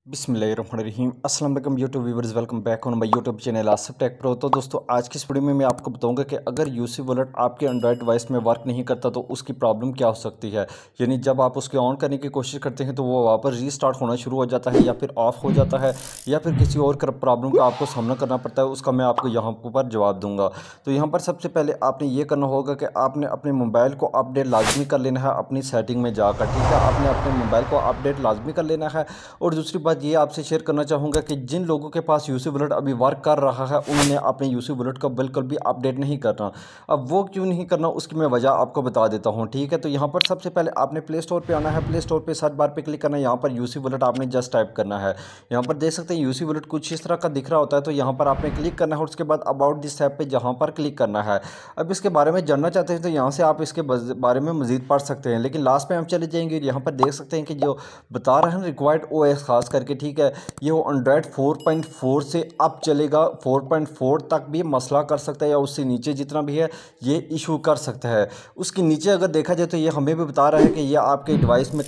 बिस्मिल्लाहिर्रहमानिर्रहीम अस्सलाम वालेकुम YouTube viewers, welcome back on my YouTube channel Asif take pro. तो दोस्तों, आज की इस वीडियो में मैं आपको बताऊंगा कि अगर यूसी वॉलेट आपके एंड्रॉयड डिवाइस में वर्क नहीं करता तो उसकी प्रॉब्लम क्या हो सकती है। यानी जब आप उसके ऑन करने की कोशिश करते हैं तो वो वापस रीस्टार्ट होना शुरू हो जाता है या फिर ऑफ हो जाता है या फिर किसी और प्रॉब्लम का आपको सामना करना पड़ता है। उसका मैं आपको यहाँ पर जवाब दूँगा। तो यहाँ पर सबसे पहले आपने ये करना होगा कि आपने अपने मोबाइल को अपडेट लाजमी कर लेना है अपनी सेटिंग में जाकर। ठीक है, आपने अपने मोबाइल को अपडेट लाजमी कर लेना है। और दूसरी बात ये आपसे शेयर करना चाहूँगा कि जिन लोगों के पास यूसी वॉलेट अभी वर्क कर रहा है उन्होंने अपने यूसी वॉलेट को बिल्कुल भी अपडेट नहीं करना। अब वो क्यों नहीं करना उसकी मैं वजह आपको बता देता हूँ। ठीक है, तो यहाँ पर सबसे पहले आपने प्ले स्टोर पे आना है। प्ले स्टोर पे सर्च बार पे क्लिक करना है। यहाँ पर यूसी वॉलेट आपने जस्ट टाइप करना है। यहाँ पर देख सकते हैं यूसी वॉलेट कुछ इस तरह का दिख रहा होता है। तो यहाँ पर आपने क्लिक करना है और उसके बाद अबाउट दिस ऐप पे जहाँ पर क्लिक करना है। अब इसके बारे में जानना चाहते हैं तो यहाँ से आप इसके बारे में मजीद पढ़ सकते हैं, लेकिन लास्ट में हम चले जाएंगे। यहाँ पर देख सकते हैं कि जो बता रहे हैं रिक्वायर्ड ओएस खास करके, ठीक है, ये वो एंड्रॉयड 4.4 से अब चलेगा। 4.4 तक भी मसला कर सकता है या उससे नीचे जितना भी है ये इशू कर सकता है। उसके नीचे अगर देखा जाए तो ये हमें भी बता रहा है कि ये आपके डिवाइस में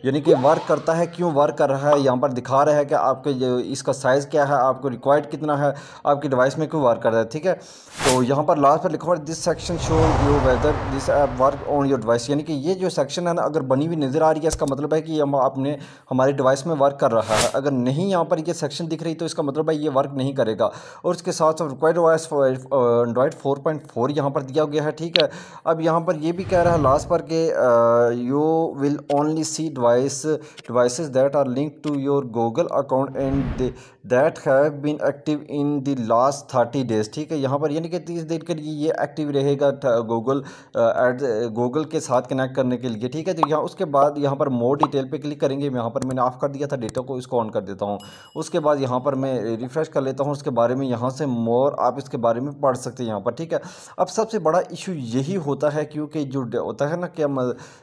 यानी कि वर्क करता है, क्यों वर्क कर रहा है। यहाँ पर दिखा रहा है कि आपके जो इसका साइज़ क्या है, आपको रिक्वायर्ड कितना है, आपके डिवाइस में क्यों वर्क कर रहा है। ठीक है, तो यहाँ पर लास्ट पर लिखा हुआ है this section show you whether this app work on your device. यानी कि ये जो सेक्शन है ना, अगर बनी हुई नज़र आ रही है इसका मतलब है कि हम अपने हमारे डिवाइस में वर्क कर रहा है। अगर नहीं यहाँ पर ये सेक्शन दिख रही तो इसका मतलब है ये वर्क नहीं करेगा। और इसके साथ साथ रिक्वायर्ड ओएस एंड्रॉयड 4.4 यहाँ पर दिया गया है। ठीक है, अब यहाँ पर ये भी कह रहा है लास्ट पर कि you will only see devices that are link to your Google account and that have been active in the last 30 days. ठीक है, यहाँ पर यानी कि 30 दिन के लिए ये एक्टिव रहेगा गूगल के साथ कनेक्ट करने के लिए। ठीक है, तो यहाँ उसके बाद यहाँ पर मोर डिटेल पे क्लिक करेंगे। यहाँ पर मैंने ऑफ कर दिया था डेटा को, इसको ऑन कर देता हूँ। उसके बाद यहाँ पर मैं रिफ्रेश कर लेता हूँ। उसके बारे में यहाँ से मोर आप इसके बारे में पढ़ सकते हैं यहाँ पर। ठीक है, अब सबसे बड़ा इशू यही होता है क्योंकि जो होता है ना कि हम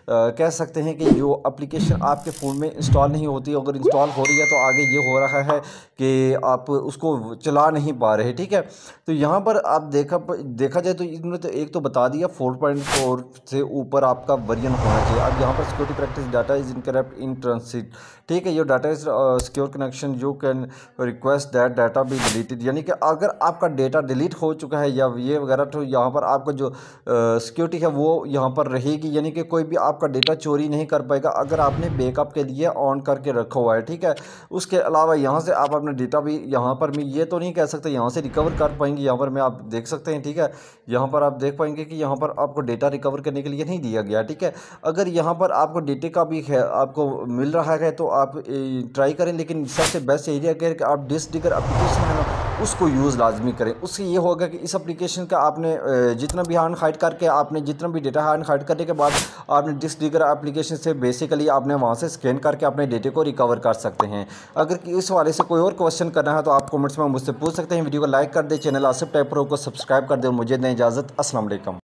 कह सकते हैं कि जो एप्लीकेशन आपके फ़ोन में इंस्टॉल नहीं होती, अगर इंस्टॉल हो रही है तो आगे ये हो रहा है कि आप उसको चला नहीं पा रहे। ठीक है, तो यहाँ पर आप देखा जाए तो इन्होंने तो एक तो बता दिया 4.4 से ऊपर आपका वर्जन होना चाहिए। अब यहाँ पर security practice data is encrypt in transit. ठीक है, your data is secure connection you can request that data be deleted. यानी कि अगर आपका डेटा डिलीट हो चुका है या ये वगैरह, तो यहाँ पर आपका जो सिक्योरिटी है वो यहाँ पर रहेगी। यानी कि कोई भी आपका डेटा चोरी नहीं कर पाएगा अगर आपने बैकअप के लिए ऑन करके रखा हुआ है। ठीक है, उसके अलावा यहाँ से आप अपना डेटा भी यहाँ पर मैं ये तो नहीं कह सकता यहाँ से रिकवर कर पाएंगे। यहाँ पर मैं आप देख सकते हैं। ठीक है, यहाँ पर आप देख पाएंगे कि यहाँ पर आपको डेटा रिकवर करने के लिए नहीं दिया गया। ठीक है, अगर यहाँ पर आपको डेटे का भी है आपको मिल रहा है तो आप ट्राई करें, लेकिन सबसे बेस्ट एरिया क्या है कि आप डिस्क डिगर एप्लीकेशन है ना उसको यूज़ लाजमी करें। उससे ये होगा कि इस एप्लीकेशन का आपने जितना भी हाइड हाइड करके आपने जितना भी डेटा हाइड करने के बाद आपने डिस्क डिगर एप्लीकेशन से बेसिकली आपने वहाँ से स्कैन करके अपने डेटे को रिकवर कर सकते हैं। अगर इस वाले से कोई और क्वेश्चन करना है तो आप कमेंट्स में मुझसे पूछ सकते हैं। वीडियो को लाइक कर दें, चैनल आसिफ टेक प्रो को सब्सक्राइब कर दें और मुझे दें इजाज़त। अस्सलाम वालेकुम।